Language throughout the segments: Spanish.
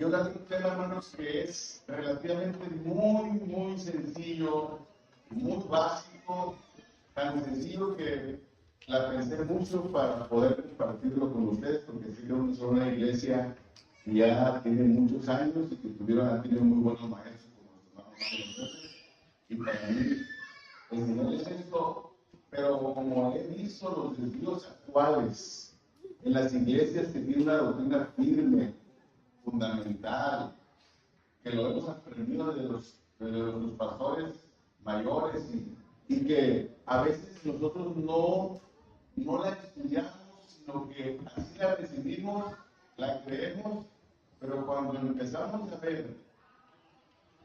Yo le un tema, hermanos, que es relativamente muy sencillo, muy básico, tan sencillo que la pensé mucho para poder compartirlo con ustedes, porque sí que son una iglesia que ya tiene muchos años y que han tenido muy buenos maestros como nuestros hermanos. Y para mí, enseñarles esto, pero como he visto los desvíos actuales en las iglesias que tienen una doctrina firme, fundamental, que lo hemos aprendido de los pastores mayores y que a veces nosotros no la estudiamos, sino que así la recibimos, la creemos, pero cuando empezamos a ver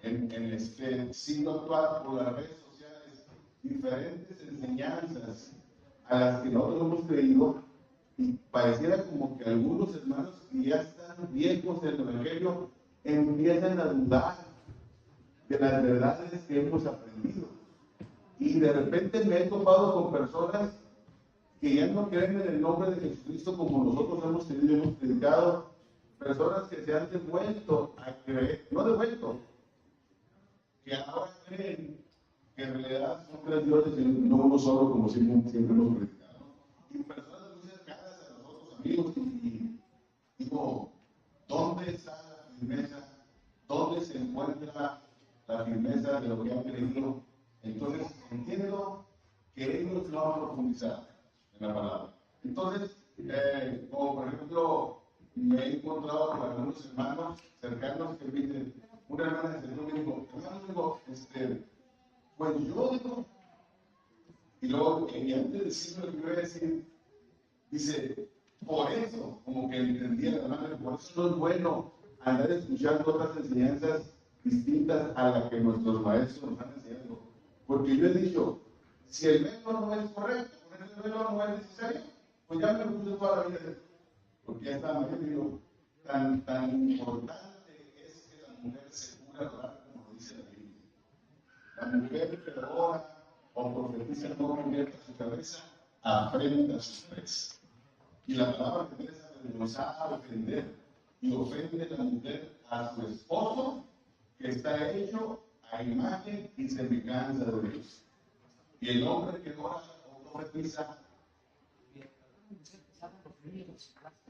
en este siglo actual por las redes sociales diferentes enseñanzas a las que nosotros hemos creído, y pareciera como que algunos hermanos que ya están viejos del Evangelio empiezan a dudar de las verdades que hemos aprendido. Y de repente me he topado con personas que ya no creen en el nombre de Jesucristo como nosotros hemos tenido y hemos predicado, personas que se han devuelto a creer, no devuelto, que ahora creen que en realidad son tres dioses y no uno solo como siempre hemos predicado. Y personas muy cercanas a nosotros, amigos, y digo, ¿dónde está la firmeza? ¿Dónde se encuentra la firmeza de lo que han creído? Entonces, entiendo que ellos no han profundizado en la palabra. Entonces, como por ejemplo, me he encontrado con algunos hermanos cercanos que me dicen, una hermana de Señor me dijo, hermano, pues yo digo, y luego, y antes de decirme lo que voy a decir, dice, por eso, como que entendía la hermana, por eso no es bueno andar escuchando otras enseñanzas distintas a las que nuestros maestros nos han enseñado. Porque yo he dicho, si el velo no es correcto, poner el velo no es necesario, pues ya me lo puse toda la vida. Porque ya está medio tan importante es que la mujer se cura orar, como dice la Biblia. La mujer que ora o profetiza no convierte su cabeza, afrenta sus pies. Y la palabra que es avergonzar, a ofender, y ofende la mujer a su esposo, que está hecho a imagen y semejanza de Dios. Y el hombre que ora o profetiza,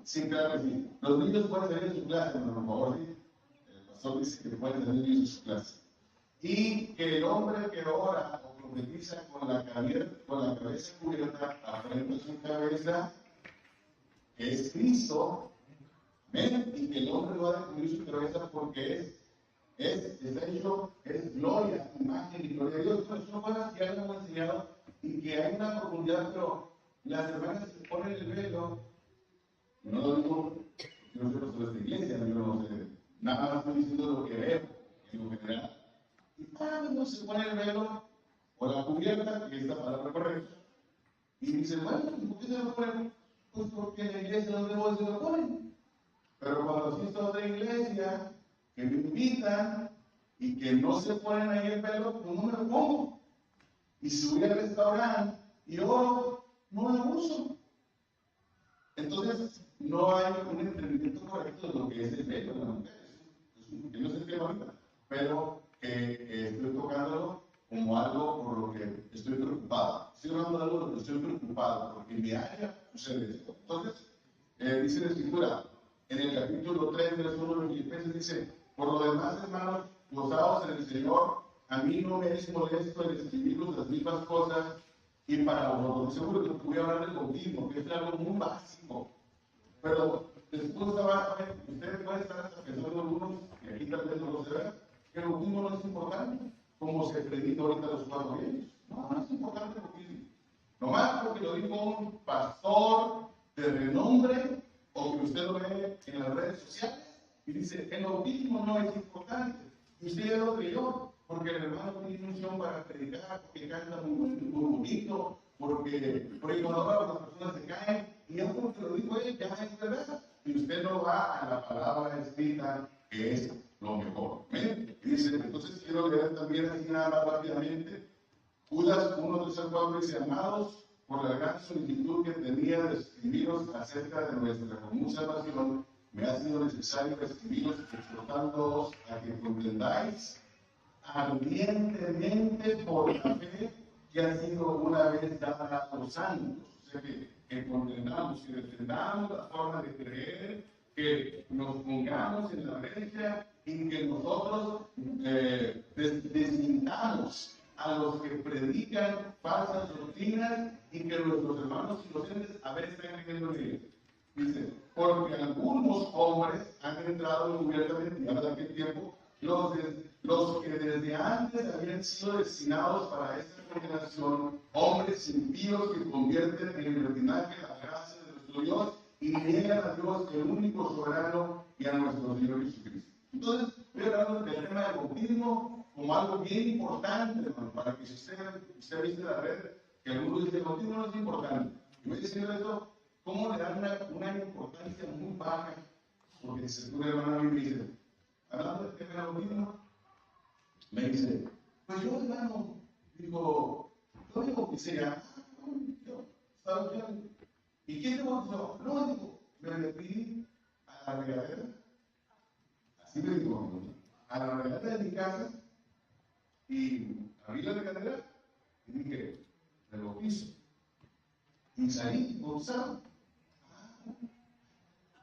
sí, claro que sí. Los niños pueden salir de su clase, por favor, sí. El pastor dice que pueden salir de su clase. Y que el hombre que ora o profetiza con la cabeza cubierta, afrenta su cabeza, que es Cristo, ¿ven? Y que el hombre va a cubrir su cabeza porque está hecho, es gloria, imagen y gloria de Dios. Entonces, son cosas que ya nos hemos enseñado y que hay una profundidad, pero las hermanas se ponen el velo. No lo digo, no sé sobre esta iglesia, yo no sé, nada más estoy diciendo lo que veo en lo general. Y cuando se pone el velo o la cubierta, que es la palabra correcta, y dicen, bueno, ¿por qué se lo ponen? Pues porque en la iglesia donde vos se lo ponen. Pero cuando asisto a otra iglesia, que me invitan y que no se ponen ahí el velo, pues no me lo pongo. Y si voy al restaurante y oro, no lo uso. Entonces, no hay un entendimiento correcto de lo que es el velo de la mujer. Que no es el tema ahorita, pero que estoy tocándolo como algo por lo que estoy preocupado. Estoy hablando de algo por lo que estoy preocupado, porque en mi área sucede esto. Entonces, dice la Escritura, en el capítulo 3, verso 1 de Filipenses, dice, por lo demás, hermanos, gozaos en el Señor, a mí no me es molesto el escribiros las mismas cosas, y para vosotros, seguro que voy a hablar del bautismo, que es algo muy básico, pero después ustedes pueden estar hasta pensando algunos, que aquí tal vez no lo se ve, que el bautismo no es importante, como se predica ahorita los 4 años. No es importante el bautismo. Nomás porque lo dijo un pastor de renombre, o que usted lo ve en las redes sociales, y dice, el bautismo no es importante. Y usted ya lo creyó, porque el hermano tiene función para predicar, porque canta muy bonito, porque cuando habla las personas se caen, y ya porque lo dijo él, ya es verdad. Y usted no va a la palabra escrita, que es lo mejor. Dice, entonces quiero leer también así nada más rápidamente. Judas 1, 3 al 4 dice, amados, por la gran solicitud que tenía de escribiros acerca de nuestra común salvación, me ha sido necesario escribiros exhortándoos a que contendáis ardientemente por la fe que ha sido una vez dada a los santos. O sea, que contendamos, que defendamos la forma de creer, que nos pongamos en la brecha y que nosotros desmintamos a los que predican falsas doctrinas y que nuestros hermanos inocentes a veces están creyendo en ellos. Dice, porque algunos hombres han entrado encubiertamente, y habla de aquel tiempo, los que desde antes habían sido destinados para esta condenación, hombres impíos que convierten en libertinaje la gracia de nuestro Dios y niegan a Dios, el único soberano, y a nuestro Señor Jesucristo. Entonces, estoy hablando del tema del bautismo como algo bien importante, hermano, para que si usted viste la red, que algunos dicen que el bautismo no es importante. Y voy diciendo esto, ¿cómo le dan una importancia muy baja? Porque se tuve hermano a mí me dice, hablando del tema del bautismo, me dice, pues yo, hermano, digo, yo me bauticé ya, ¿estaba bien? ¿Y quién te bautizó? No, digo, me metí a la regadera, así me dijo, a la regadera de mi casa, y abrí la regadera y dije, me bautizo. Y salí bautizado.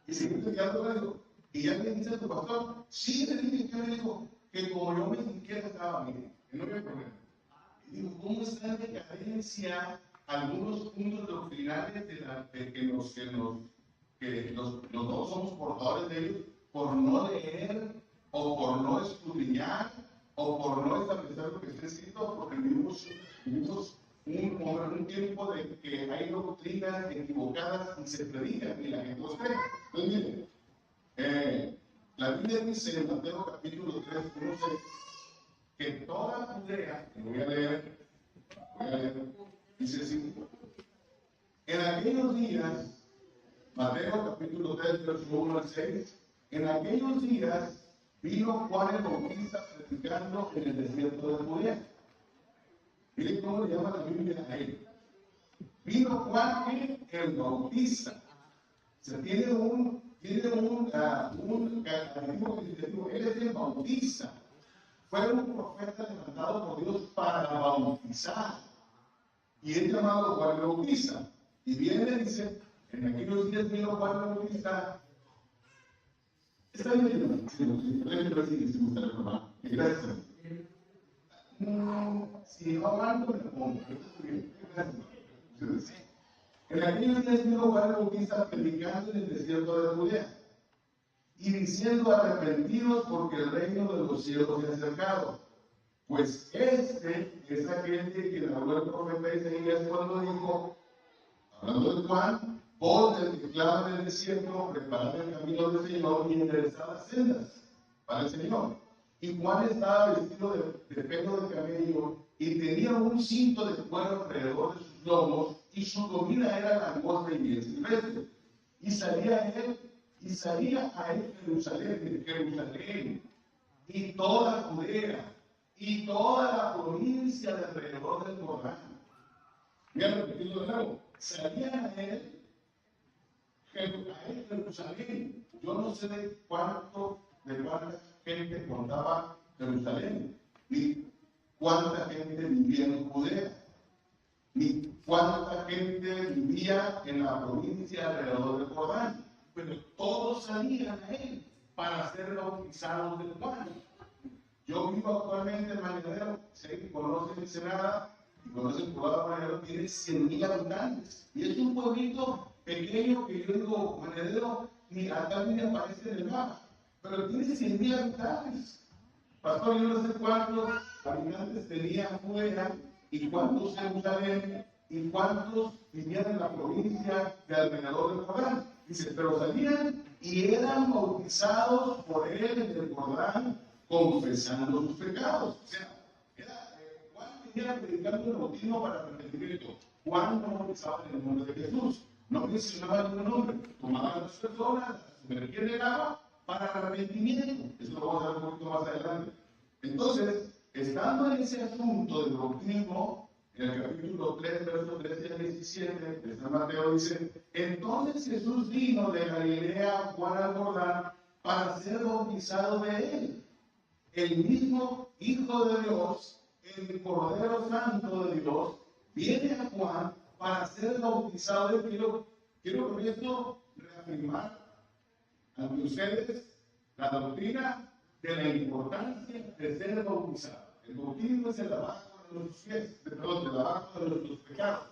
Y se me quedó algo. Y ya le dice a tu pastor, sí, le dije que me dijo que como yo me siquiera estaba bien, que no había problema. Y digo, ¿cómo está en decadencia algunos puntos doctrinales de que los dos somos portadores de ellos por no leer, o por no escudriñar, o por no establecer lo que está escrito, porque vivimos un tiempo de que hay doctrinas equivocadas y se predican y la gente los cree. Entonces, miren, la Biblia dice en Mateo capítulo 3, 1, 6, que toda Judea, que voy a leer, dice así, en aquellos días, Mateo capítulo 3, verso 1 al 6, en aquellos días vino Juan el Bautista predicando en el desierto de Judea. Miren cómo le llama la Biblia a él. Vino Juan el Bautista. Se tiene un calificativo que dice, él es el Bautista. Fue un profeta levantado por Dios para bautizar. Y es llamado Juan el Bautista. Y viene y dice, en aquellos días vino Juan el Bautista. Está bien, gracias. Si no aguanto, me pongo. En aquellos días vino Juan el Bautista predicando en el desierto de Judea y diciendo, arrepentidos porque el reino de los cielos se ha acercado. Pues este es aquel de quien habló el profeta Isaías cuando dijo, hablando de Juan, voz del que clama en el desierto, preparad el camino del Señor y enderezad las sendas para el Señor. Y Juan estaba vestido de pelo de camello y tenía un cinto de cuero alrededor de sus lomos, y su comida era langosta y miel silvestre. Y salía a él Jerusalén, y toda Judea, y toda la provincia de alrededor del Jordán. Voy a repetirlo de nuevo. Salía a él Jerusalén. Yo no sé de cuánta gente contaba Jerusalén, ni cuánta gente vivía en Judea, ni cuánta gente vivía en la provincia alrededor del Jordán, pero todos salían a él para ser bautizados del Juan. Yo vivo actualmente en Mañanero, sé que conocen Ensenada y conocen Poblado Mañanero, tiene 100,000 habitantes, y es un pueblito pequeño que yo digo, Mañanero, ni acá ni aparece en el mapa, pero tiene 100,000 habitantes. Pastor, yo no sé cuántos habitantes tenía Judea y cuántos Jerusalén y cuántos vivían en la provincia de alrededor del Jordán. Dice, pero salían y eran bautizados por él en el Jordán, confesando sus pecados. O sea, Juan venía predicando el bautismo para arrepentimiento. Juan no bautizaba en el nombre de Jesús, no mencionaba ningún nombre, tomaba a las personas, las sumergía en el agua para arrepentimiento. Eso lo vamos a ver un poquito más adelante. Entonces, estando en ese asunto del bautismo, En el capítulo 3, versos 13 al 17, de San Mateo dice: entonces Jesús vino de Galilea a Juan al Jordán para ser bautizado de él. El mismo Hijo de Dios, el Cordero Santo de Dios, viene a Juan para ser bautizado de él. Quiero con esto reafirmar ante ustedes la doctrina de la importancia de ser bautizado. El bautismo es el lavado de nuestros pies, el lavado de nuestros pecados.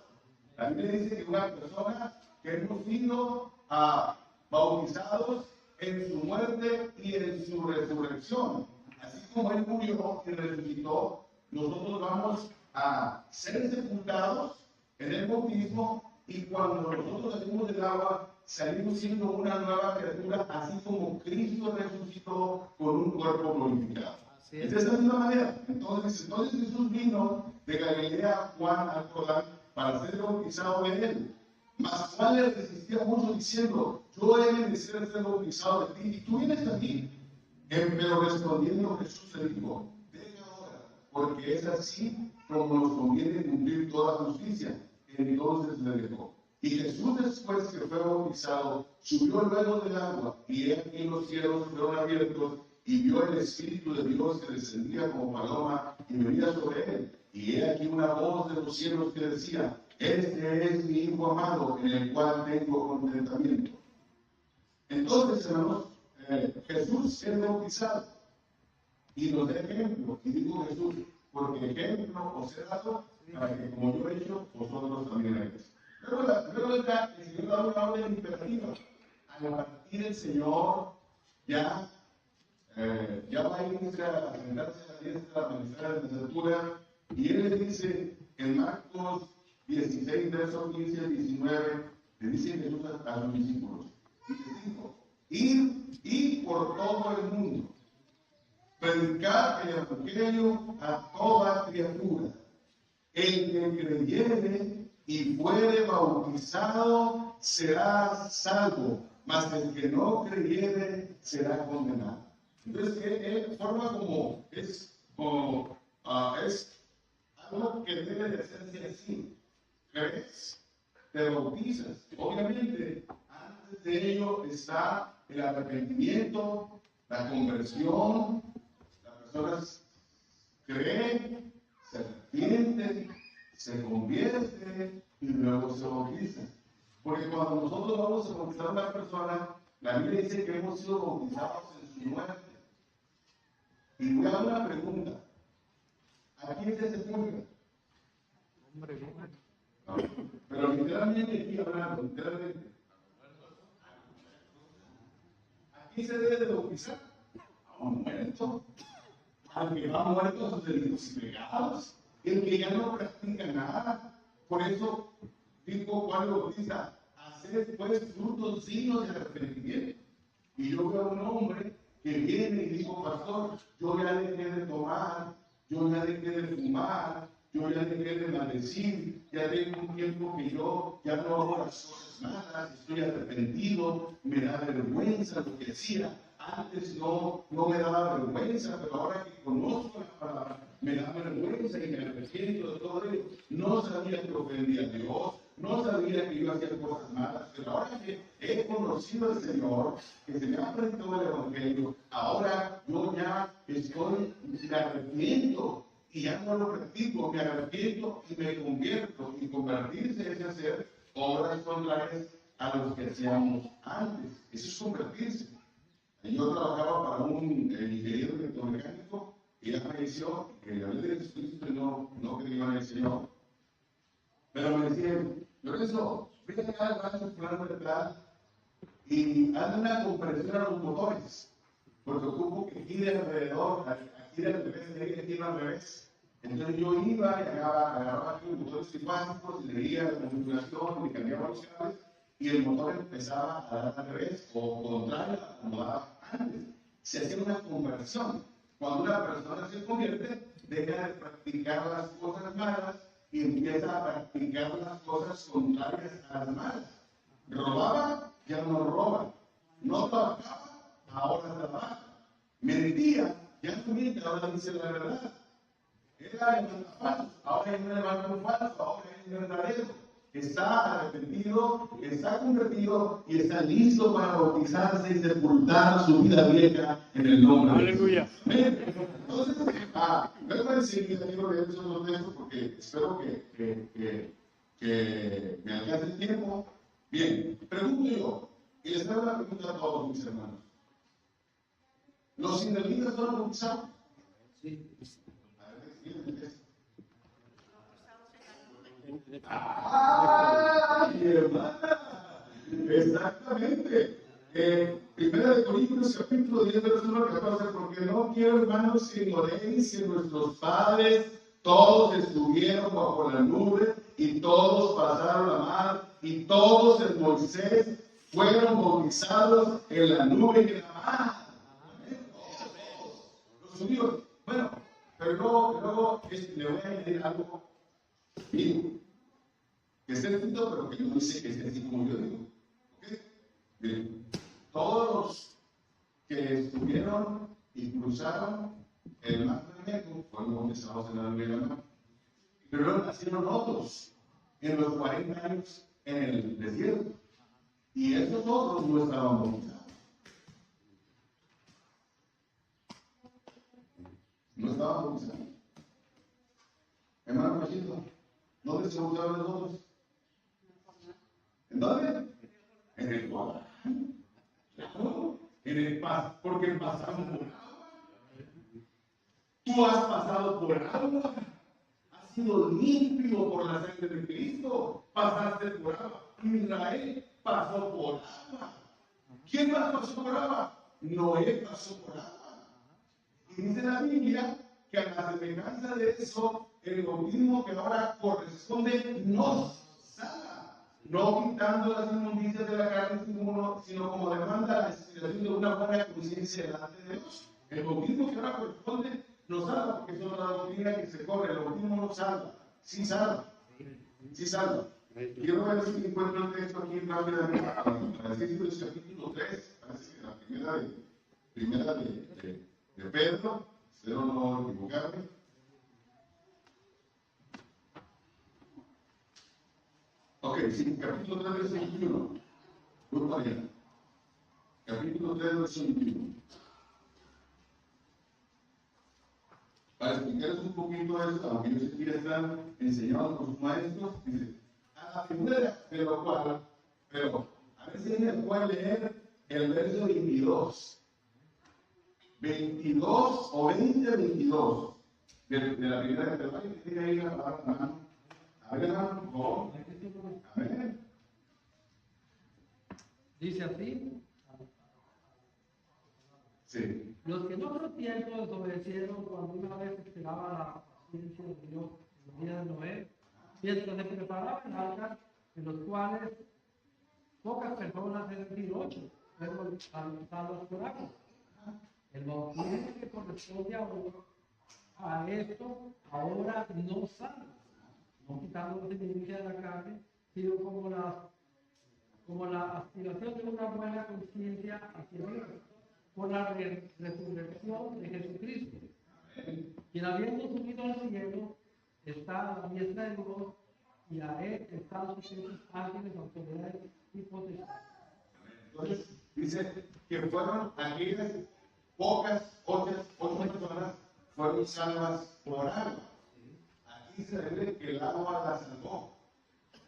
La Biblia dice que una persona que hemos sido bautizados en su muerte y en su resurrección, así como Él murió y resucitó, nosotros vamos a ser sepultados en el bautismo, y cuando nosotros salimos del agua, salimos siendo una nueva criatura, así como Cristo resucitó con un cuerpo glorificado. Es de esa misma manera. Entonces Jesús vino de Galilea a Juan al Jordán para ser bautizado de él. Mas Juan le resistía mucho diciendo: yo he de ser bautizado de ti, y tú vienes a mí. Pero respondiendo Jesús le dijo: ven ahora, porque es así como nos conviene cumplir toda justicia. Entonces le dejó. Y Jesús, después que fue bautizado, subió luego del agua, y he aquí los cielos fueron abiertos, y vio el Espíritu de Dios que descendía como paloma y venía sobre él. Y he aquí una voz de los cielos que decía: este es mi Hijo amado, en el cual tengo contentamiento. Entonces, hermanos, Jesús es bautizado y nos da ejemplo. Y digo Jesús, porque ejemplo os he dado para que, como yo he hecho, vosotros también hagáis. Luego está el Señor da una orden imperativa. Al partir el Señor ya va a irse a sentarse a la diestra, a ministrar en la altura, y Él le dice en Marcos 16, versos 15 al 19, le dice Jesús a sus discípulos: ir por todo el mundo, predicar el evangelio a toda criatura. El que creyere y fuere bautizado será salvo, mas el que no creyere será condenado. Entonces, él forma como es algo que debe de hacerse así. ¿Crees? Te bautizas. Obviamente, antes de ello está el arrepentimiento, la conversión. Las personas creen, se arrepienten, se convierten y luego se bautizan. Porque cuando nosotros vamos a bautizar a una persona, la Biblia dice que hemos sido bautizados en su muerte. Y voy a dar una pregunta: ¿a quién se sepulta? No, pero literalmente aquí hablando, literalmente. ¿A quién se debe de bautizar? A un muerto. Al que va muerto a sus delitos y pecados, el que ya no practica nada. Por eso dijo Juan el Bautista: hacer pues frutos dignos de arrepentimiento. Y yo veo a un hombre que viene y dijo: pastor, yo ya dejé de tomar, yo ya dejé de fumar, yo ya dejé de maldecir, ya tengo un tiempo que yo ya no hago las cosas malas, estoy arrepentido, me da vergüenza lo que hacía. Antes no me daba vergüenza, pero ahora que conozco la palabra, me da vergüenza y me arrepiento de todo ello. No sabía que ofendía a Dios, no sabía que iba a hacer cosas malas, pero ahora que he conocido al Señor, que se me ha presentado el Evangelio, ahora yo ya me arrepiento y ya no lo practico, me arrepiento y me convierto. Y convertirse es hacer obras contrarias a los que hacíamos antes. Eso es convertirse. Yo trabajaba para un ingeniero electromecánico que ya falleció, que le hablé de Jesucristo y no creía en el Señor. Pero me decían: Lorenzo, vete acá al rancho fulano de tal y haz una compresión a los motores, porque ocupo que gire alrededor, aquí al revés, aquí al revés. Entonces yo iba y agarraba aquí los motores básicos, y leía la configuración, y cambiaba los cables, y el motor empezaba a dar al revés o contrario a como daba antes. Se hacía una conversión. Cuando una persona se convierte, deja de practicar las cosas malas y empieza a practicar las cosas contrarias a las malas. Robaba, ya no roba. No trabajaba, ahora trabaja. Mentía, ya no miente, ahora dice la verdad. Era levanta falsos, ahora hay un levanto falso, ahora hay un verdadero. Está arrepentido, está convertido y está listo para bautizarse y sepultar su vida vieja en el nombre de Jesús. Amén. Entonces, luego enseguida quiero leer esos dos textos porque espero que me alcance el tiempo. Bien, pregunto yo, y les hago la pregunta a todos mis hermanos. ¿Los israelitas fueron bautizados? Sí. A ver, explíquenme esto. Mi hermana! Exactamente. Primera de Corintios capítulo 10, versículo 14, porque no quiero, hermanos, que ignoréis que nuestros padres todos estuvieron bajo la nube y todos pasaron la mar y todos en Moisés fueron bautizados en la nube y en la mar. Los judíos. Bueno, pero luego le voy a añadir algo mío, que esté escrito, pero que no dice que esté así como yo digo. ¿Ok? Bien. Todos los que estuvieron y cruzaron el mar Bermejo fueron bautizados en la nube y la mar. Pero luego nacieron otros en los 40 años en el desierto. Y esos otros no estaban bautizados. No estaban bautizados. Hermano Machito, ¿dónde se bautizaron los otros? ¿En dónde? En el Jordán. Claro, en el paz, porque pasaron por agua. Tú has pasado por agua. Has sido limpio por la sangre de Cristo. Pasaste por agua. Israel pasó por agua. ¿Quién más pasó por agua? Noé pasó por agua. Y dice la Biblia que a la semejanza de eso, el bautismo que ahora corresponde nos salva, no quitando las inmundicias de la carne, sino como demanda la inspiración de una buena conciencia delante de Dios. El bautismo que ahora corresponde nos salva, porque es otra doctrina que se corre. El bautismo no salva, sí salva, sí salva. Quiero ver si encuentro el texto aquí rápidamente para decir el capítulo 3, parece que la primera de Pedro, espero no equivocarme. Ok, sí, capítulo 3, verso 21. Voy para allá. Capítulo 3, verso 21. Para explicarles un poquito esto, aunque yo sé que ya están enseñados por sus maestros, dice, a la figura de lo cual, pero a ver si alguien puede leer el verso 22. 22 o 22 de la primera de Pedro. ¿Alguien tiene ahí la palabra en la mano? A ver, hermano, por favor. A ver. Dice así. Sí. Los que en otro tiempo desobedecieron cuando una vez esperaba la paciencia de Dios en los días de Noé, mientras se preparaba el arca, en los cuales pocas personas, es decir, 8, fueron salvadas por agua. El bautismo que corresponde a esto ahora no salva, no quitando la semilla de la carne, sino como la aspiración de una buena conciencia hacia Dios, por la resurrección de Jesucristo, quien habiendo subido al cielo está a la diestra de Dios, y a él están sujetos ángeles, autoridades y potestades. Entonces, dice que fueron aquellas pocas, 8 personas fueron salvas por agua. Aquí se ve que el agua la salvó.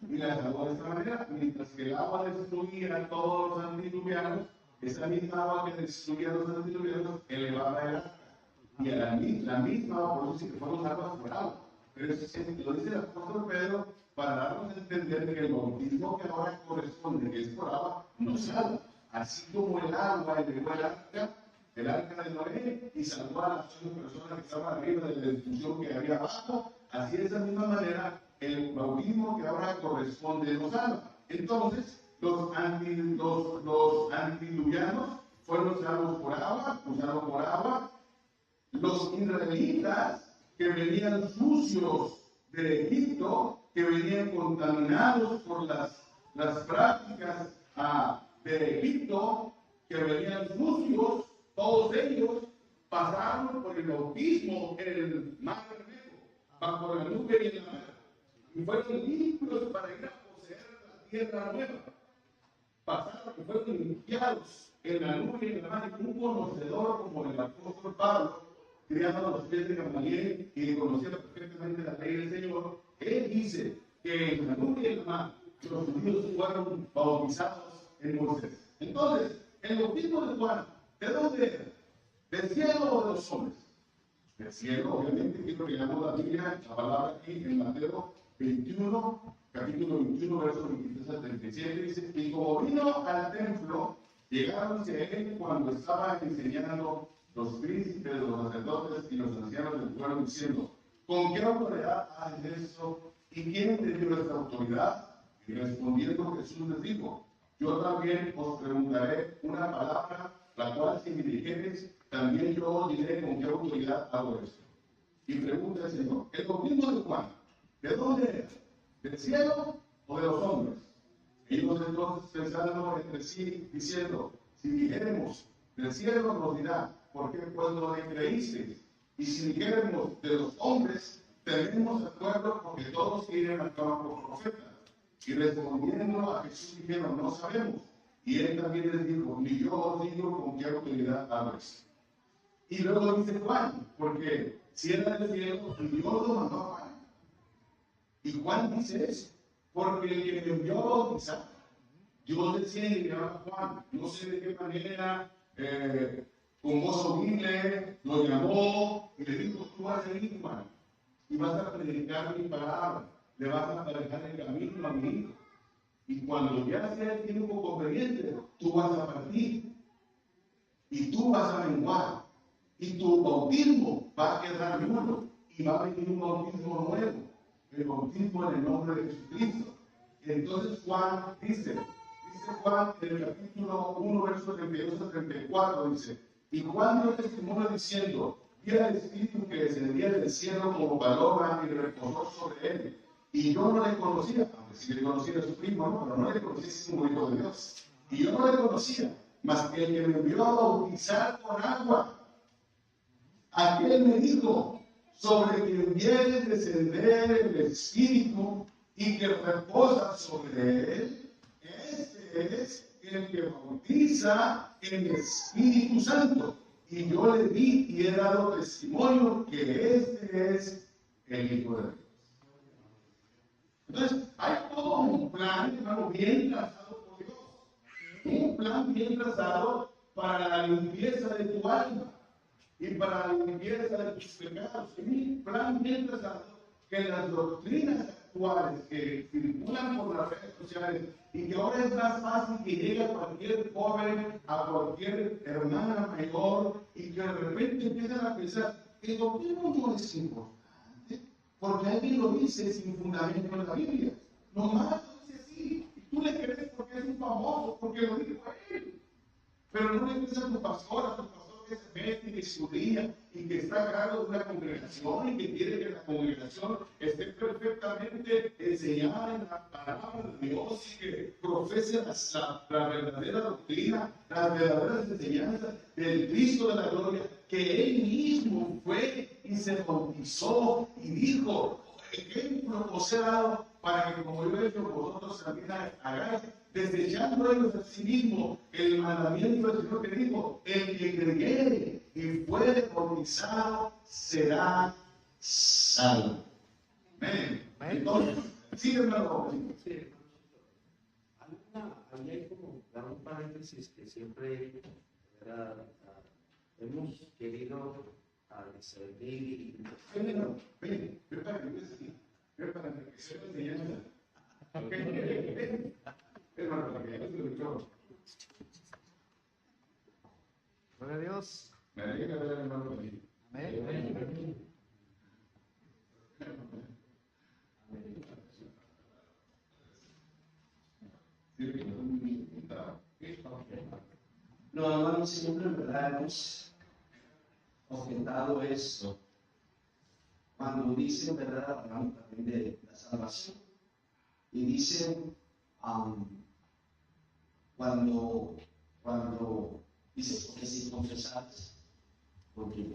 Y la salvó de esta manera, mientras que el agua destruía a todos los antediluvianos, esa misma agua que destruía a los antediluvianos elevaba el arca. Y a la misma agua, por eso sí que fueron salvas por agua. Pero eso lo dice el apóstol Pedro para darnos a entender que el bautismo que ahora corresponde, que es por agua, nos salva. Así como el agua elevó el arca de Noé, y salvó a las 8 personas que estaban arriba de la destrucción que había abajo, así de esa misma manera el bautismo que ahora corresponde nos salva. Entonces, los antediluvianos fueron salvos por agua, usados por agua. Los israelitas que venían sucios de Egipto, que venían contaminados por las prácticas de Egipto, que venían sucios, todos ellos pasaron por el bautismo en el mar Bermejo. bajo la nube y en la mar, y fueron limpios para ir a poseer la tierra nueva. Pasaron y fueron limpiados en la nube y en la mar, y un conocedor como el apóstol Pablo, criado a los pies de Gamaliel y que conocía perfectamente la ley del Señor, él dice que en la nube y en la mar los judíos fueron bautizados en Moisés. Entonces, el bautismo de Juan, ¿de dónde era? ¿Del cielo o de los hombres? Del cielo, obviamente, que es lo que llamó la Biblia, la palabra aquí en Mateo 21, capítulo 21, versos 23 al 37, dice, y como vino al templo, llegaron hacia él cuando estaba enseñando los príncipes, los sacerdotes y los ancianos del pueblo, diciendo, ¿con qué autoridad haces esto? ¿Y quién te dio esta autoridad? Y respondiendo Jesús les dijo, yo también os preguntaré una palabra, la cual si me dijeres, también yo os diré con qué autoridad hago esto. Y pregunta el Señor, el bautismo de Juan, ¿de dónde era? ¿Del cielo o de los hombres? Ellos entonces pensando entre sí, diciendo, si dijéremos del cielo nos dirá, ¿por qué pues no le creísteis? Y si dijéremos de los hombres, tenemos acuerdo porque todos quieren actuar por profetas. Y respondiendo a Jesús dijeron, no sabemos. Y él también les dijo, ni yo os digo con qué autoridad hablas. Y luego dice Juan, porque si era del cielo, Dios lo mandó a Juan. Y Juan dice eso, porque el que me envió a bautizar, Dios decía que era Juan, no sé de qué manera, con voz audible, lo llamó y le dijo, tú vas a ir, Juan, y vas a predicar mi palabra, le vas a aparejar el camino a mi hijo. Y cuando ya sea el tiempo conveniente, tú vas a partir, y tú vas a menguar, y tu bautismo va a quedar nulo, y va a venir un bautismo nuevo, el bautismo en el nombre de Jesucristo. Entonces Juan dice Juan en el capítulo 1, versos 32 a 34, dice, y Juan dio testimonio diciendo, vi al Espíritu que descendía del cielo como paloma y reposó sobre él. Y yo no le conocía, aunque sí le conocía a su primo, ¿no? Pero no le conocía como hijo de Dios. Y yo no le conocía, mas que el que me envió a bautizar con agua, aquel me dijo, sobre quien viene descender el Espíritu y que reposa sobre él, este es el que bautiza en el Espíritu Santo. Y yo le di y he dado testimonio que este es el Hijo de Dios. Entonces, hay todo un plan, hermano, bien trazado por Dios. Un plan bien trazado para la limpieza de tu alma y para la limpieza de tus pecados. Un plan bien trazado que las doctrinas actuales que circulan por las redes sociales y que ahora es más fácil que llegue a cualquier joven, a cualquier hermana mayor y que de repente empiezan a pensar que el bautismo no es importante, porque alguien lo dice sin fundamento en la Biblia. Nomás lo dice así, y tú le crees porque es un famoso, porque lo dijo él. Pero no le crees a tu pastor que se mete y que estudia y que está a cargo de una congregación y que quiere que la congregación esté perfectamente enseñada en la palabra de Dios y que profese la verdadera doctrina, las verdaderas enseñanzas del Cristo de la gloria, que Él mismo fue y se bautizó y dijo, ejemplo os he dado para que como yo he hecho vosotros también hagáis, desechando ellos a sí mismo el mandamiento del Señor que dijo, el que creyere y fuere bautizado será salvo. Amén. Entonces, sí, hermano. Sí, había como dar un paréntesis que siempre hemos querido discernir y Gloria a Dios. Me alegra ver al hermano aquí. Amén. no, hermano, siempre en verdad hemos objetado esto. Cuando dicen, ¿verdad? Hablamos también de la salvación. Y dicen, cuando dice, porque si confesaste, porque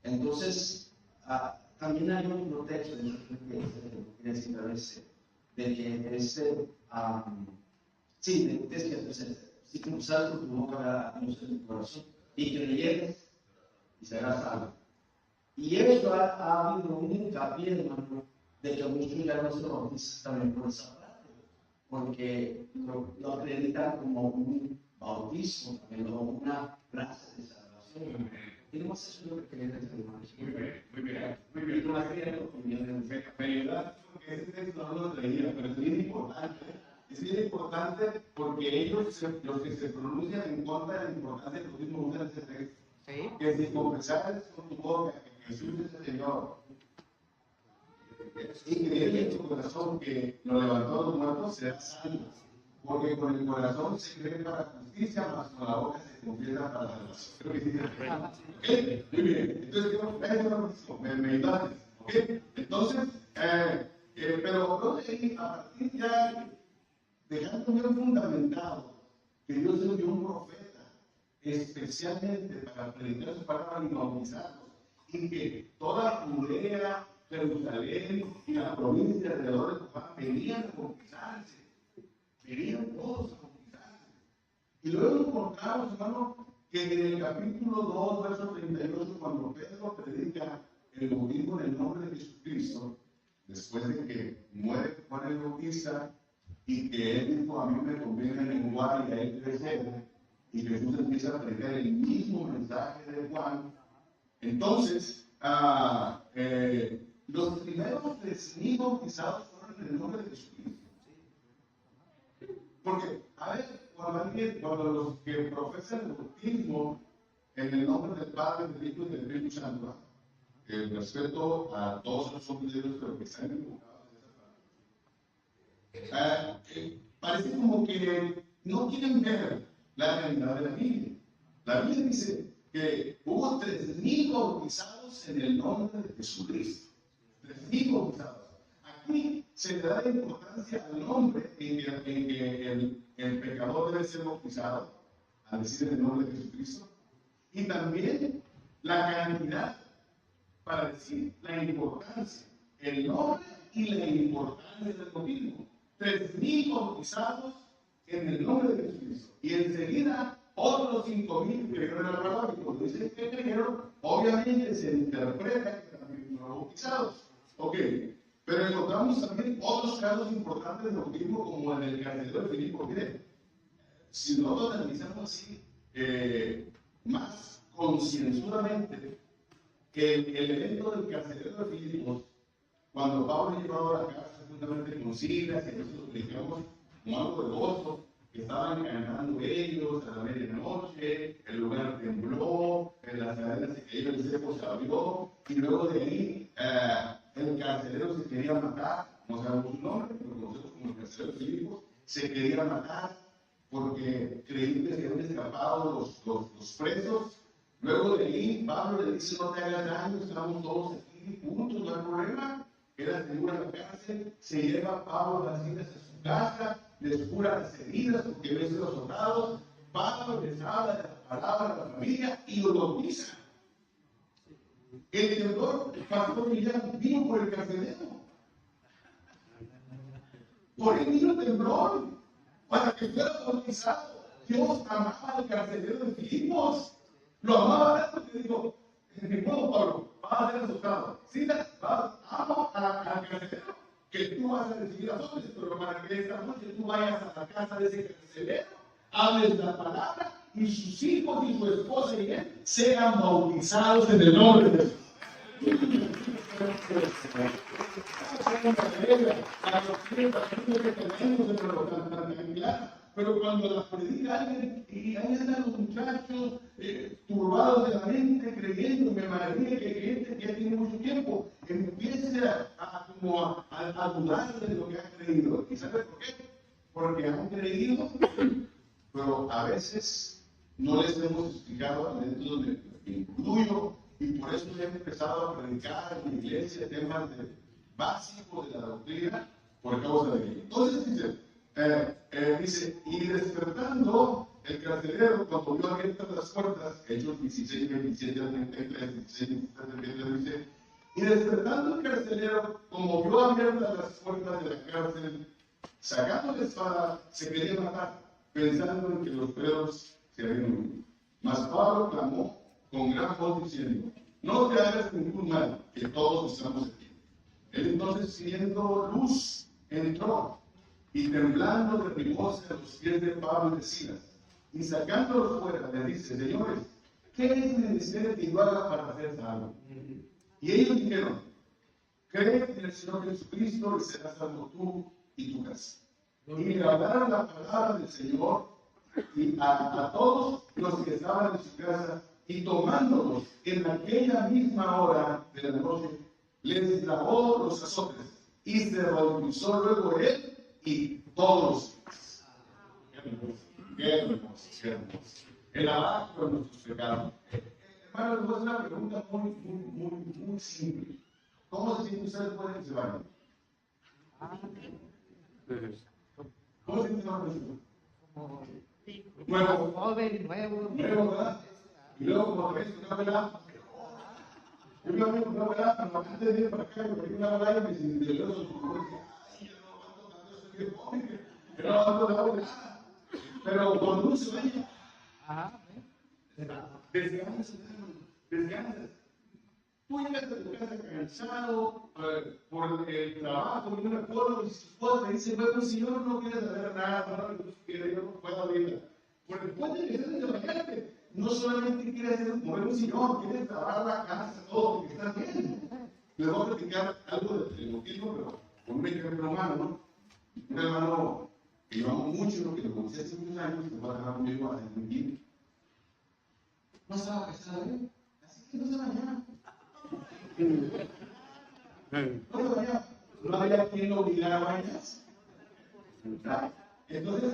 entonces, también hay otro texto de que de que es, sí, es que si confesas con tu boca, conoces tu corazón, y creyeres, y serás salvo. Y eso ha habido un hincapié, hermano, de que muchos ya no se bautizan también por esa parte, porque lo acreditan como un bautismo, también como una clase de salvación. Y no más eso es lo que quería decir, hermanos. Muy bien. Y no más quería la opinión de Me ayudaste porque ese texto no lo traía, pero es bien importante. Es bien importante porque ellos, los que se pronuncian en contra de la importancia del bautismo, usan ese texto. Sí. Que si confesares con tu boca que Jesús es el Señor y creer en tu corazón que lo levantó a los muertos, serás salvo. Porque con el corazón se cree para justicia, mas con la boca se confiesa para la salvación. Creo que sí se ¿ok? Muy bien. Entonces, me ayudaste. ¿Ok? Entonces, pero a partir ya, dejando bien fundamentado que Dios envió un profeta especialmente para predicar su palabra y bautizarlos, y que toda Judea, Jerusalén y la provincia alrededor de Juan venían a bautizarse, venían todos a bautizarse. Y luego encontramos, hermano, que en el capítulo 2, verso 38, cuando Pedro predica el bautismo en el nombre de Jesucristo, después de que muere Juan el Bautista y que él dijo: a mí me conviene menguar y a él crecer, y Jesús empieza a predicar el mismo mensaje de Juan. Entonces, los primeros 3,000 bautizados fueron en el nombre de Jesucristo. Porque, a ver, cuando los que profesan el bautismo en el nombre del Padre, del Hijo y del Espíritu Santo, el respeto a todos los hombres de Dios, pero que están equivocados en esa parte, parece como que no quieren ver la realidad de la Biblia. La Biblia dice que hubo 3,000 bautizados en el nombre de Jesucristo. 3,000 bautizados. Aquí se le da importancia al nombre en que el pecador debe ser bautizado, al decir el nombre de Jesucristo, y también la cantidad, para decir la importancia, el nombre y la importancia del bautismo. 3,000 bautizados en el nombre de Jesucristo. Y enseguida otros 5,000 creyeron en la palabra. Y cuando dicen que creyeron, obviamente se interpreta que también fueron bautizados. Ok, pero encontramos también otros casos importantes de bautismo, como en el carcelero de Filipo. Miren, si no lo analizamos así, más concienzudamente, el evento del carcelero de Filipos, cuando Pablo llegó a la cárcel juntamente con Silas, y nosotros lo explicamos como algo de gozo, que estaban cantando ellos a la medianoche, el lugar tembló, las cadenas se cayeron, el cepo se abrió, y luego de ahí el carcelero se quería matar, no sabemos su nombre, lo conocemos como el carcelero de Filipos, se quería matar porque creían que se habían escapado los presos. Luego de ahí, Pablo le dice: no te hagas daño, estamos todos aquí juntos, no hay problema. Queda seguro en la cárcel, se lleva a Pablo a las Silas a su casa, les cura las heridas porque ven los soldados. Pablo les habla de la palabra a la familia y lo bautiza. El temblor, el pastor Millán, vino por el carcelero. Por él vino el temblor, para que fuera bautizado. Dios amaba al carcelero de Filipos. Lo amaba tanto que dijo: ni modo, Pablo, vas a ser asustado. Sí, amo al carcelero, que tú vas a recibir las órdenes, pero para que esta noche tú vayas a la casa de ese carcelero, hables la palabra, y sus hijos y su esposa y él sean bautizados en el nombre de Jesús. Pero cuando la predica alguien, y ahí están los muchachos turbados de la mente, creyendo, me maravilla que gente que ya tiene mucho tiempo empiece a dudar de lo que ha creído. ¿Y sabe por qué? Porque han creído, pero a veces no les hemos explicado, dentro de me incluyo, y por eso he empezado a predicar en la iglesia temas básicos de la doctrina por causa de ello. Entonces dice, y despertando el carcelero, cuando vio abiertas las puertas, Hechos 16, 27 al 33, 16, 27 al 33, dice, Y despertando el carcelero, como vio abiertas las puertas de la cárcel, sacando la espada, se quería matar, pensando en que los presos se habían huido. Mas Pablo clamó con gran voz diciendo: no te hagas ningún mal, que todos estamos aquí. Él entonces, viendo luz, entró y temblando derribóse a los pies de Pablo y de Silas. Y sacándolos fuera, le dice: señores, ¿qué es necesario que yo haga para ser salvo? Y ellos dijeron: cree en el Señor Jesucristo y serás salvo tú y tu casa. Y le hablaron la palabra del Señor y a todos los que estaban en su casa, y tomándolos en aquella misma hora de la noche, les lavó los azotes y se bautizó luego él y todos. Qué hermoso, qué hermoso. El abajo por nuestros pecados. Hermano, les voy a hacer una pregunta muy simple. ¿Cómo se siente usted después de que se baña? ¿Cómo se siente usted? Nuevo. Joven, nuevo. Nuevo, ¿verdad? Y luego, como ves, una velada. Yo me voy con una velada, pero antes de ir para acá, me una velada y me sentí doloroso. Ay, yo no aguanto tanto, soy bien joven. Yo no aguanto la velada. Pero cuando uno se baña, descansa, descansa. Tú llegas a tu casa cansado por el trabajo, y no me acuerdo, y su esposa te dice: bueno, señor, no quieres saber nada, no quiere, yo no puedo ahorita. Porque después de que sales de bañarte, no solamente quieres mover un sillón, quieres lavar la casa, todo, porque estás bien. Les voy a platicar algo del bautismo, pero con un ejemplo humano, ¿no? Un hermano que yo amo mucho, que lo conocí hace muchos años, que va a trabajar conmigo hace un tiempo. No estaba casado, ¿eh? Así que no se bañaba. No se bañaba. No había quien lo obligara a bañarse. Entonces,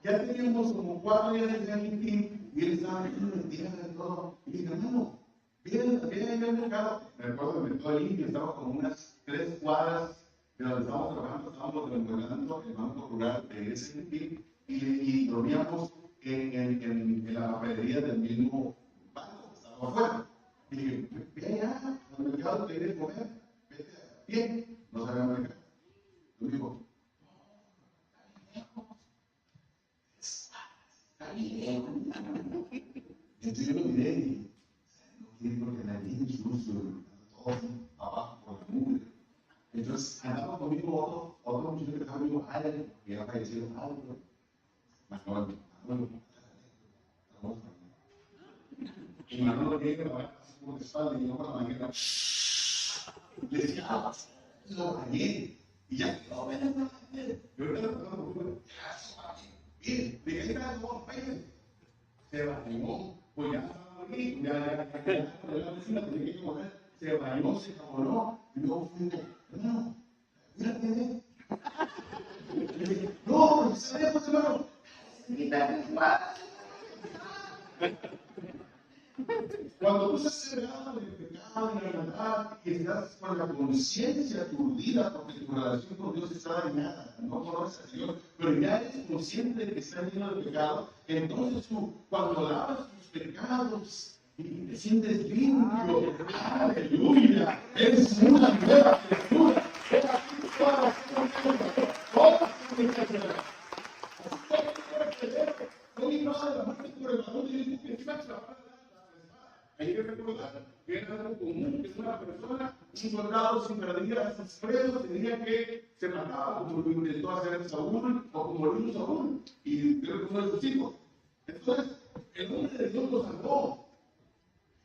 ya teníamos como 4 días de emitir y él estaba metiendo mentiras de todo. Y dije: hermano, viene al mercado. Me acuerdo del mercado limpio, estaba como unas 3 cuadras de donde estábamos trabajando, estábamos remodelando el banco rural de ese emitir y dormíamos en la papelería del mismo banco, estábamos afuera. Y dije: ve allá, al mercado, te quieres comer, vete bien, no sabía manejar. Lo dijo: está bien. Entonces yo lo miré y no quiero porque la niña es sucio, todo abajo por la mugre. Entonces andaba conmigo otro muchacho que estaba conmigo, Alan, que ya falleció, Manuel. Y Manuel lo llega a la por la espalda y yo por la mañana le decía: lo bañé. Y ya, no, ven. Yo le estaba tratando por fuera, ya, se bañé. Bien, de ahí está todo el país. Se bañó, pues ya estaba aquí, ya la vecina tenía que comer. Se bañó, se enamoró, y luego fui, hermano, mírate. No, porque sabía, pues, hermano. Cuando tú estás cerrado del pecado y la maldad y estás con la conciencia aturdida porque tu relación con Dios está dañada, no conoces al Señor, pero ya eres consciente de que estás lleno de pecado, entonces tú, cuando lavas tus pecados y te sientes limpio, aleluya, eres una nueva criatura. Hay que recordar que era algo común que una persona, un soldado, sin perder a sus presos, tenía que se mataba, como lo intentó hacer Saúl o como lo hizo Saúl, y creo que uno de sus hijos. Entonces, el hombre de Dios lo salvó.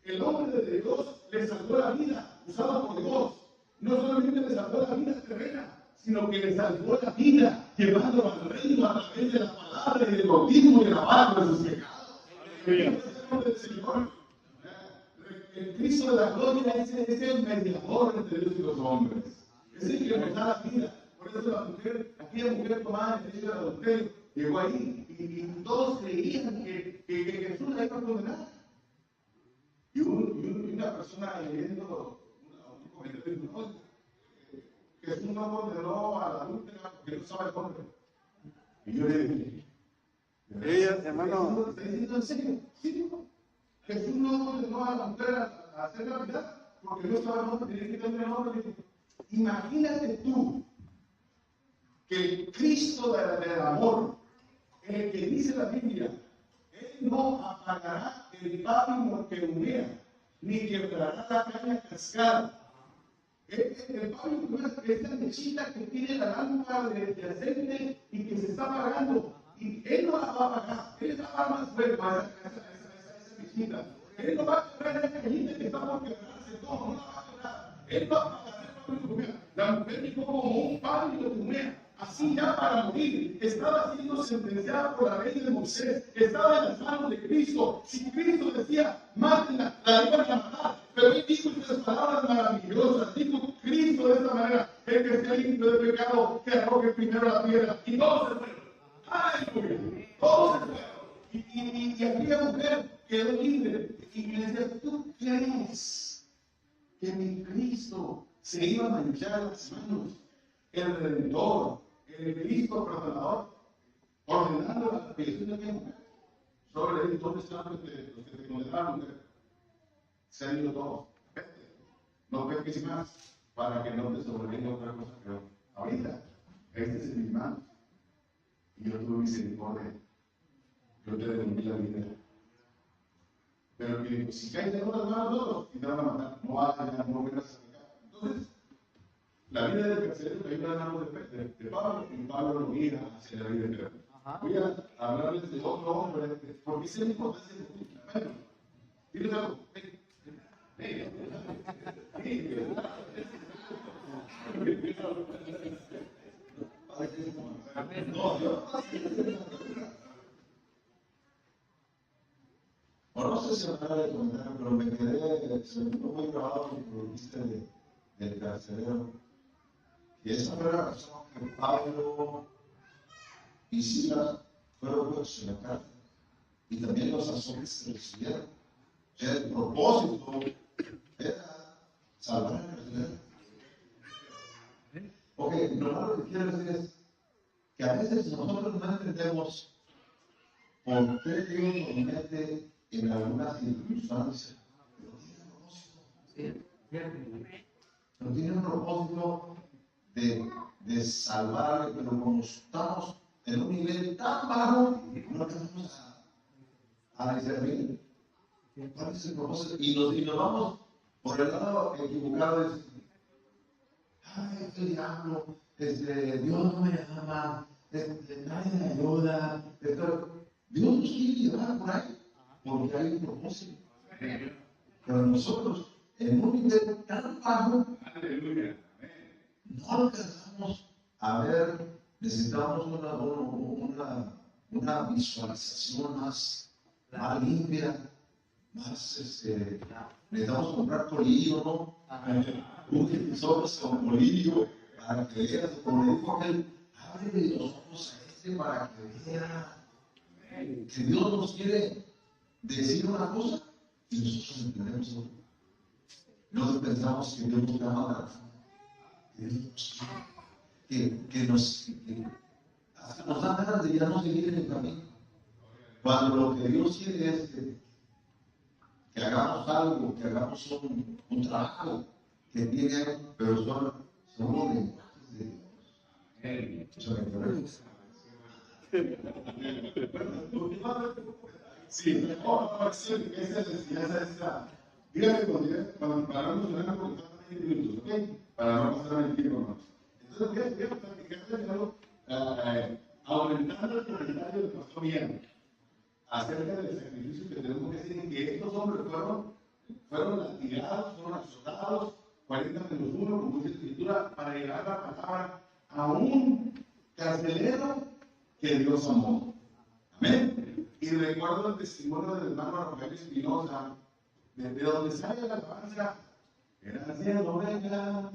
El hombre de Dios le salvó la vida, usado por Dios. No solamente le salvó la vida terrena, sino que le salvó la vida, llevándolo al reino a través de la palabra y del bautismo y el lavado de sus pecados. El Señor. El Cristo de la gloria es el mediador entre Dios y los hombres. Es el que nos da la vida. Por eso la mujer, aquella mujer tomada en el derecho del adulterio, llegó ahí y todos creían que Jesús la iba a condenar. Y una persona leyendo un comentario dijo: no, Jesús no condenó a la adúltera porque no sabe el nombre. Y yo le dije: hermano, ¿está diciendo en serio? Sí, dijo. Jesús no condenó a la mujer a hacer la vida porque no estaba no tenía que tener nombre. Imagínate tú que el Cristo del amor, el que dice la Biblia, Él no apagará el pábilo que humea, ni quebrará la caña cascada. El pábilo es la mechita que tiene la lámpara de aceite y que se está apagando. Y Él no la va a apagar, Él la va a más fuerte a esa mechita. Él no va a quebrar esa cañita que está por quebrarse, no la va a quebrar. Él va a apagar el pábilo que humea. La mujer dijo como un pábilo que humea. Así ya para morir, estaba siendo sentenciada por la ley de Moisés, estaba en las manos de Cristo. Si Cristo decía, mátenla, la iban a matar, pero Él dijo estas palabras maravillosas, dijo Cristo de esta manera, el que esté limpio de pecado, que arroje primero la piedra, y todos se fueron. ¡Aleluya! Todos se fueron. Y aquella mujer quedó libre, y le decía, ¿tú crees que mi Cristo se iba a manchar las manos? El Redentor, el Cristo perdonador, ordenando la aparición de aquella mujer. Solo le dije, ¿dónde están los que te condenaron, mujer? Se han ido todos. Vete, no peques más, para que no te sobrevenga otra cosa peor. Ahorita, este es mi hermano. Y yo tuve misericordia. Yo te devolví la vida. Pero que si caes de otras manos todos, y te van a matar. No vayas, no vengas a pecar. Entonces, la vida del carcelero cayó en las manos de Pablo, y Pablo lo guía hacia la vida eterna. Voy a hablarles de otro hombre, porque es la importancia de tu hermano. Diles algo. No sé si me de comentar, pero me quedé, se me quedó muy grabado lo que dijiste del carcelero. Y esa fue la razón que Pablo y Silas fueron puestos en la cárcel. Y también los azotes que recibieron. O sea, el propósito era salvar al carcelero. Ok, lo que quiero decir es que a veces nosotros no entendemos por qué Dios nos mete en alguna circunstancia. Pero tiene un propósito de salvarle, pero como estamos en un nivel tan bajo, no alcanzamos a discernir. ¿Cuál es el propósito? Y nos vamos por el lado equivocado. Ay, este diablo, Dios no me ama, nadie me ayuda. Dios nos quiere llevar por ahí, porque hay un propósito. Pero nosotros, en un nivel tan bajo, aleluya, no alcanzamos a ver, necesitamos una visualización más limpia, más, necesitamos comprar colillo, ¿no? Un ojos con colillo, para que veas, como le dijo aquel, abre los ojos a para que vea que Dios nos quiere decir una cosa y nosotros entendemos otra. Nosotros pensamos que Dios nos llama a la hasta nos da ganas de ya no seguir en el camino. Cuando lo que Dios quiere es que hagamos algo, que hagamos un trabajo que tiene, pero son los lenguajes de Dios. Sí, dígame cuando paramos en una pregunta de 20 minutos, ¿ok? Para no pasar el tiempo más. Entonces, voy a platicarles algo, aumentando el comentario del pastor Ian acerca del sacrificio que tenemos que hacer, que estos hombres fueron latigados, fueron azotados, 40 menos 1, como dice la Escritura, para llevar la palabra a un carcelero que Dios amó. Amén. Y recuerdo el testimonio del hermano Rafael Espinosa, de donde sale la alabanza, eran 100 ovejas,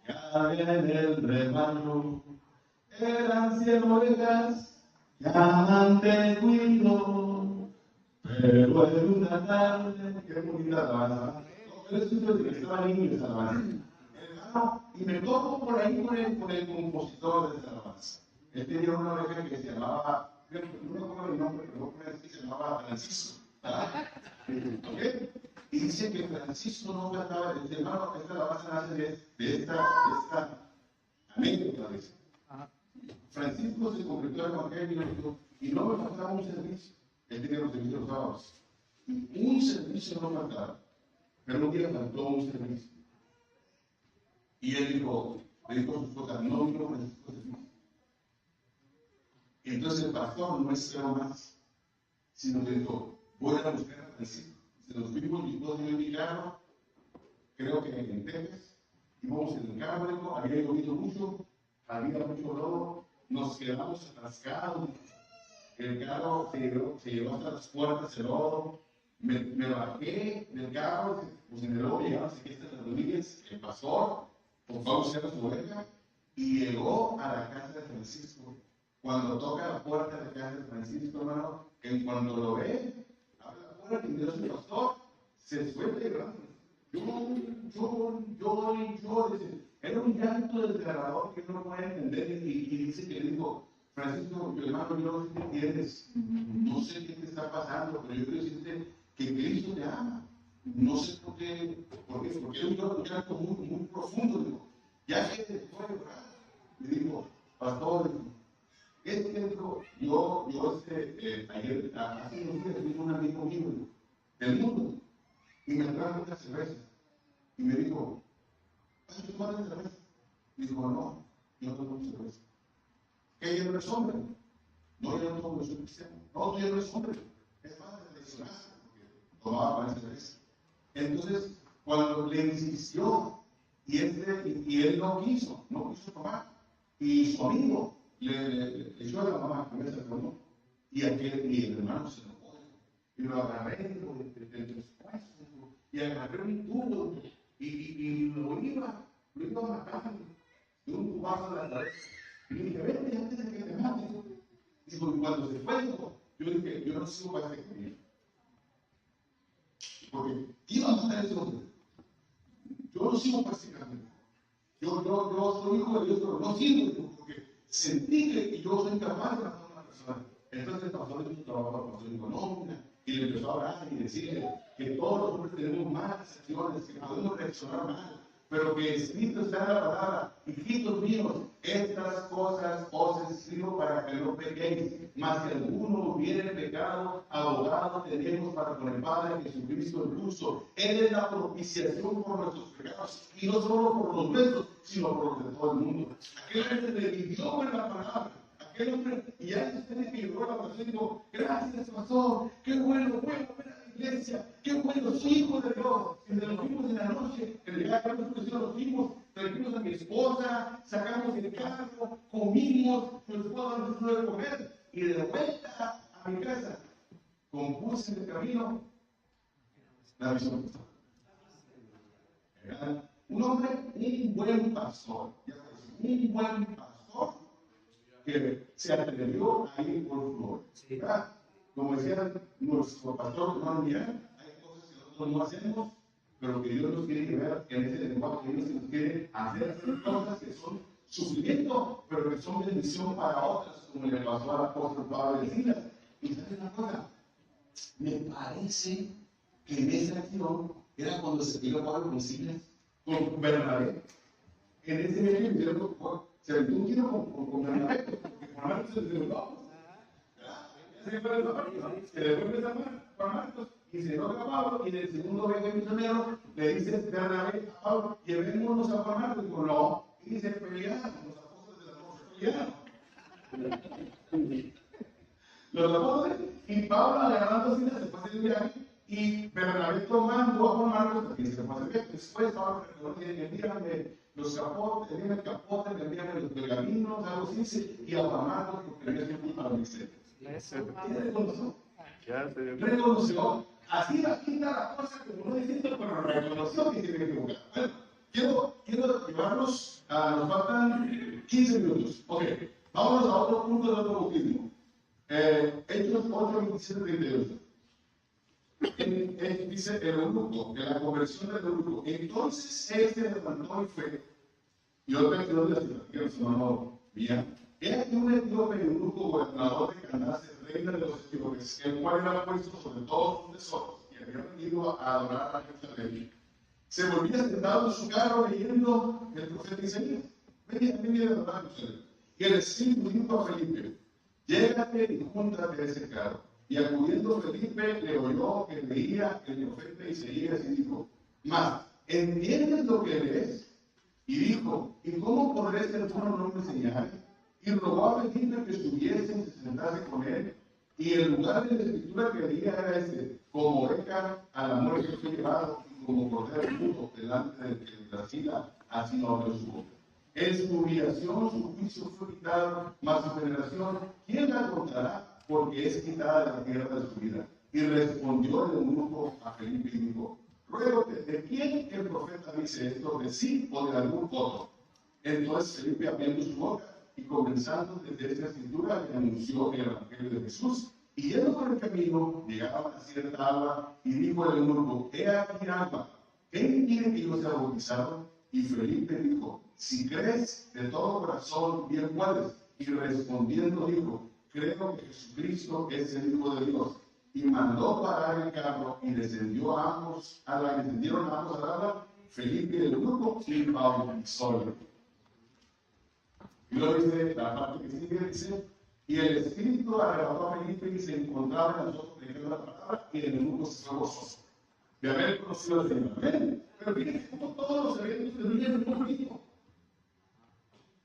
ya viene el rebaño, eran 100 ovejas, ya ante cuido, pero en una tarde, qué bonita alabanza. Yo escucho que estaba niño esa alabanza. Hermano, y me toco por ahí con el compositor de esa alabanza. Él tenía una oveja que se llamaba, no me acuerdo el nombre, pero creo que se llamaba Francisco. ¿Okay? Y dice que Francisco no faltaba, el hermano, esta la base nace de esta anécdota. Dice. Francisco se convirtió al evangelio y no me faltaba un servicio. Él tenía los servicios los sábados. Un servicio no faltaba, pero un día faltó un servicio. Y él dijo, le dijo a su esposa, no vino Francisco servicio. Y entonces el pastor no esperó más, sino que dijo, voy a buscar a Francisco. Se nos fuimos, mi esposa y yo en mi carro, creo que en Texas, íbamos en el carro, había llovido mucho, había mucho lodo, nos quedamos atascados, el carro se llevó hasta las puertas el lodo, me bajé del carro, pues en el lodo llegamos aquí hasta las rodillas, el pastor, pues vamos a hacer su oveja, y llegó a la casa de Francisco. Cuando toca la puerta de la casa de Francisco, hermano, que cuando lo ve, que Dios el pastor se suelta llorando. Yo, era un llanto desgarrador que uno no puede entender y dice que le dijo, Francisco, mi hermano, yo no sé qué entiendes, no sé qué te está pasando, pero yo quiero decirte que Cristo te ama. No sé por qué, porque es un llanto muy profundo. Digo, ya que te puede llorar, le digo, pastor, es que dijo, yo ayer, hace unos días, vino un amigo mío del mundo y me trajo una cerveza y me dijo, ¿vas a tomar la cerveza? Y dijo, no, yo no tomo cerveza. ¿Ella no es hombre? No, yo no tomo, soy cristiano. No, tú ya no eres hombre. Es más de traicionarse porque tomaba para cerveza. Entonces, cuando le insistió y él no quiso tomar, y su amigo le echó a la mamá que me sacó, y el hermano se enojó, y lo agarré entre los puestos, y agarré un tubo, y lo iba matando, de un tubazo a la cabeza, y le dije, vete antes de que te mate. Y cuando se fue, yo dije, yo no sigo para ese camino, porque iba a matar a ese hombre, yo no sigo para ese camino, yo soy hijo de Dios, pero no sirvo, porque sentí que yo soy capaz de matar a una persona. Entonces el pastor hizo un trabajo, el pastor dijo, no, y le empezó a hablar y decirle que todos los hombres tenemos malas acciones, que podemos reaccionar mal, pero que escrito está en la palabra, hijitos míos, estas cosas os escribo para que no pequéis, mas si alguno hubiere pecado, abogado tenemos para con el Padre Jesucristo el justo. Él es la propiciación por nuestros pecados, y no solo por los nuestros, sino por los de todo el mundo. Aquel hombre revivió con la palabra. Aquel hombre, y ya ustedes que llegó la pasión, digo, gracias pastor, qué bueno ver a la iglesia, qué bueno, soy hijo de Dios. Y nos fuimos en la noche, el día que nos fuimos, trajimos a mi esposa, sacamos el carro, comimos, mi esposa nos dio de comer, y de vuelta a mi casa, compuse en el camino la visión. Un hombre, un buen pastor, un buen pastor, que se atrevió a ir por flor. ¿Verdad? Como decía nuestro pastor hermano Miguel, hay cosas que nosotros no hacemos, pero que Dios nos quiere ver en ese lenguaje, que Dios nos quiere hacer cosas que son sufrimiento, pero que son bendición para otras, como le pasó al apóstol Pablo y Silas. Y ¿sabes una cosa? Me parece que en esa acción era cuando se tiró Pablo con Silas, con Bernabé. En ese momento se aventó un tiro con Bernabé, porque Juan Marcos se desveló. Se fue Juan Marcos y se enoja a Pablo, y en el segundo viaje misionero le dice Bernabé a Pablo, llevémonos a Juan Marcos. Dijo, no, y dice, pelearon, los apóstoles del amor pelearon. Los apóstoles, y Pablo agarrando Silas se fue a hacer el viaje, y Bernabé tomando a Juan Marcos, y se fue a hacer el viaje. Después Pablo envíame los capotes, envíame el capote, envíame los pergaminos, algo así, y a Juan Marcos, porque había tiempo para el ministerio. Reconoció, así bajita la cosa, como no diciendo, pero reconoció que se me equivocaba. Bueno, quiero llevarnos nos faltan 15 minutos. Ok, vámonos a otro punto del otro bautismo. Hechos 8, 27, 32. Dice el eunuco, en la conversión del eunuco. Entonces él se levantó y fue. Y otra vez quiero decir, que su hermano Vía. Era que un etíope eunuco, gobernador de Candace, reina de los etíopes, el cual era puesto sobre todos sus tesoros. que había venido a adorar a Jerusalén, se volvía sentado en su carro leyendo el profeta Isaías. Venía a adorar a Jerusalén. Y el Espíritu dijo a Felipe: llégate y júntate a ese carro. Y acudiendo Felipe, le oyó que leía el profeta Isaías y dijo: mas, ¿entiendes lo que lees? Y dijo: ¿y cómo podré ser tú no me enseñar? Y rogó a Felipe que subiese y se sentase con él. Y el lugar de la escritura que leía era este: como oveja a la muerte fue llevado, y como cordero mudo delante del que trasquila, así no abrió su boca. En su humillación su juicio fue quitado, mas su generación, ¿quién la contará? Porque es quitada de la tierra de su vida. Y respondió el eunuco a Felipe y dijo: ruégote, ¿de quién el profeta dice esto? ¿De sí o de algún otro? Entonces Felipe abriendo su boca y comenzando desde esta escritura le anunció el evangelio de Jesús. Y yendo por el camino, llegaban a cierta agua, y dijo el eunuco: he aquí agua, ¿quién quiere que yo sea bautizado? Y Felipe dijo: si crees de todo corazón, bien puedes. Y respondiendo dijo: creo que Jesucristo es el Hijo de Dios. Y mandó parar el carro y descendieron ambos al agua, Felipe y el eunuco, y bautizó. Y luego dice, la parte que sigue dice: y el Espíritu arrebató a Felipe y se encontraba en nosotros leyendo la palabra, y el eunuco se fue gozoso de haber conocido al Señor. Amén. Pero fíjense cómo todos los eventos terminan en un bautismo.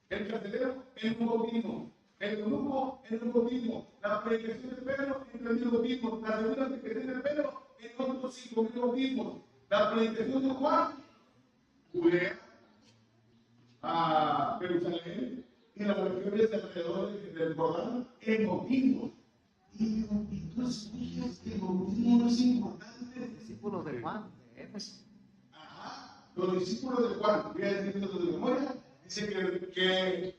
El carcelero en un bautismo, el eunuco en un bautismo, la predicación de Pedro en 3.000 bautismos, la segunda predicación de Pedro en otros 5.000 bautismos, la predicación de Juan, Judea, a Jerusalén y las regiones alrededor del Jordán en bautismos. Y entonces dices que el bautismo no es importante. Discípulos de Juan, de Éfeso. Ajá, los discípulos de Juan, voy a decirlo de memoria, dice que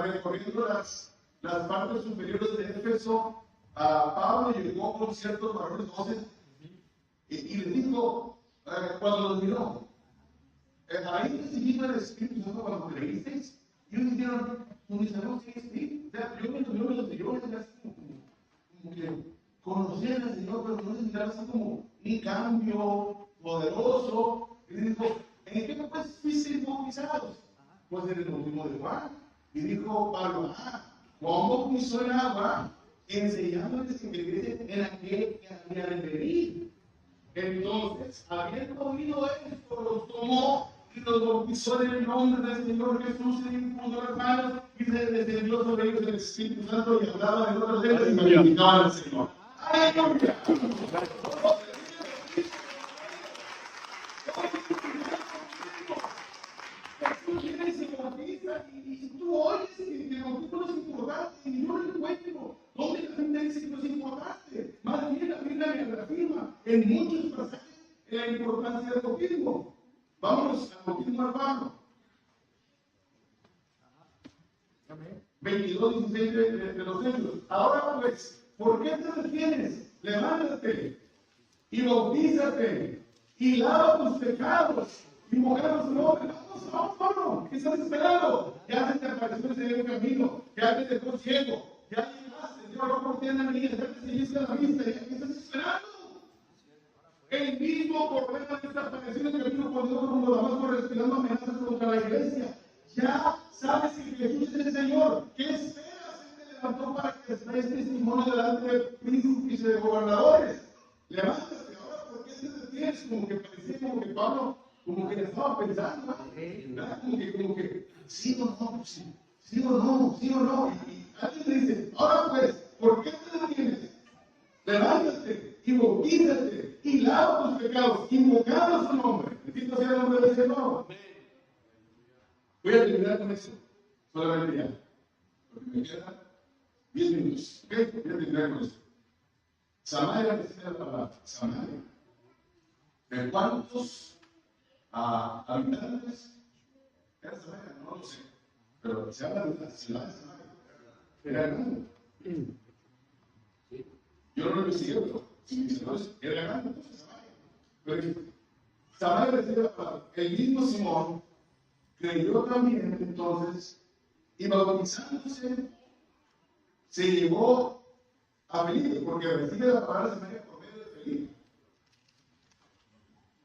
recorriendo las partes superiores de Éfeso, Pablo llegó con ciertos varones 12 y les dijo, cuando los miró: ¿habéis recibido el Espíritu Santo cuando creísteis? Y ellos dijeron: pues sabemos que es Espíritu. O sea, yo me los leyó, como que conocían al Señor, pero no necesitaban así como un cambio poderoso. Y les dijo: ¿en qué pues fuisteis bautizados? Pues en el bautismo de Juan. Y dijo Pablo: Juan bautizó en agua, enseñándoles que creyesen en aquel que había de venir. Entonces, habiendo oído esto, los tomó y los bautizó en el nombre del Señor Jesús, y impuso las manos, y se descendió sobre ellos el Espíritu Santo, y hablaba en otras lenguas y magnificaban al Señor. ¡Aleluya! Tú vienes y bautizas, y tú oyes que el bautismo no es importante, y yo no encuentro dónde la gente dice que no es importante. Más bien la Biblia me reafirma en muchos pasajes la importancia del bautismo. Vámonos al bautismo al Pablo. 22:16 de los Hechos. Ahora pues, ¿por qué te detienes? Levántate y bautízate y lava tus pecados y mojados su nombre. Vamos, Pablo, ¿qué estás esperando? Ya se te apareció el Señor en el camino, ya te dejó ciego, ya llegaste, Dios no por ti en la venida, ya te seguiste a la vista, ¿qué estás esperando? El mismo Cordero de esta apareció en el camino por Dios como Damasco, respirando amenazas contra la iglesia. Ya sabes que Jesús es el Señor. ¿Qué esperas? Él te levantó para que des testimonio delante de príncipes y de gobernadores. Levántate ahora, ¿por qué te detienes? Como que parecía como que Pablo, como que le estaba pensando, ¿verdad? Como que, sí o no, pues sí, sí o no, sí o no. Y alguien le dice: ahora pues, ¿por qué te detienes? Levántate y bautízate y lava tus pecados, invocando su nombre. Bendito sea el nombre del Señor. Voy a terminar con eso, solamente ya, porque me quedan 10 minutos. ¿Ok? Voy a terminar con eso. Samaria recibe la palabra. Samaria. ¿De cuántos habitantes era Samaria? No lo sé. Pero se habla de la ciudad de Samaria. Era grande. Yo no lo investigué, pero si dice, no, era grande, entonces Samaria. Pero Samaria recibe la palabra. El mismo Simón creyó también entonces, y bautizándose, se llevó a Felipe, porque recibe la palabra de Samaria por medio de Felipe.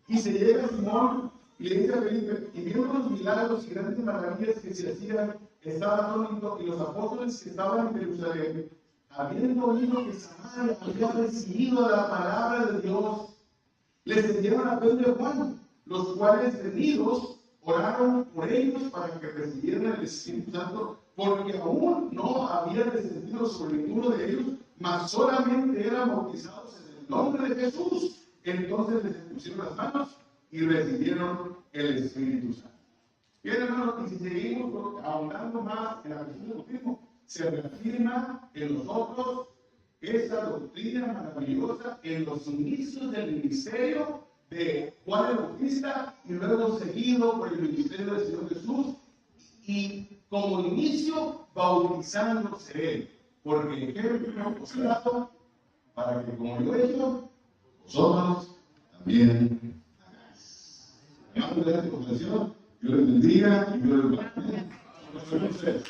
Y se llega a Simón y le dice a Felipe, y viendo los milagros y grandes maravillas que se hacían, estaba atónito, y los apóstoles que estaban en Jerusalén, habiendo oído que Samaria había recibido la palabra de Dios, les enviaron a Pedro y a Juan, los cuales venidos oraron por ellos para que recibieran el Espíritu Santo, porque aún no había descendido sobre ninguno de ellos, mas solamente eran bautizados en el nombre de Jesús. Entonces les pusieron las manos y recibieron el Espíritu Santo. Bien, hermanos, y si seguimos ahondando más en la cuestión del bautismo, se reafirma en nosotros esta doctrina maravillosa en los inicios del ministerio de Juan el Bautista y luego seguido por el ministerio del Señor Jesús, y como inicio bautizándose él, porque ejemplo apostolado para que como yo he hecho, vosotros también hagáis. Hermanos, gracias por la atención. Dios les bendiga y Dios les guarde.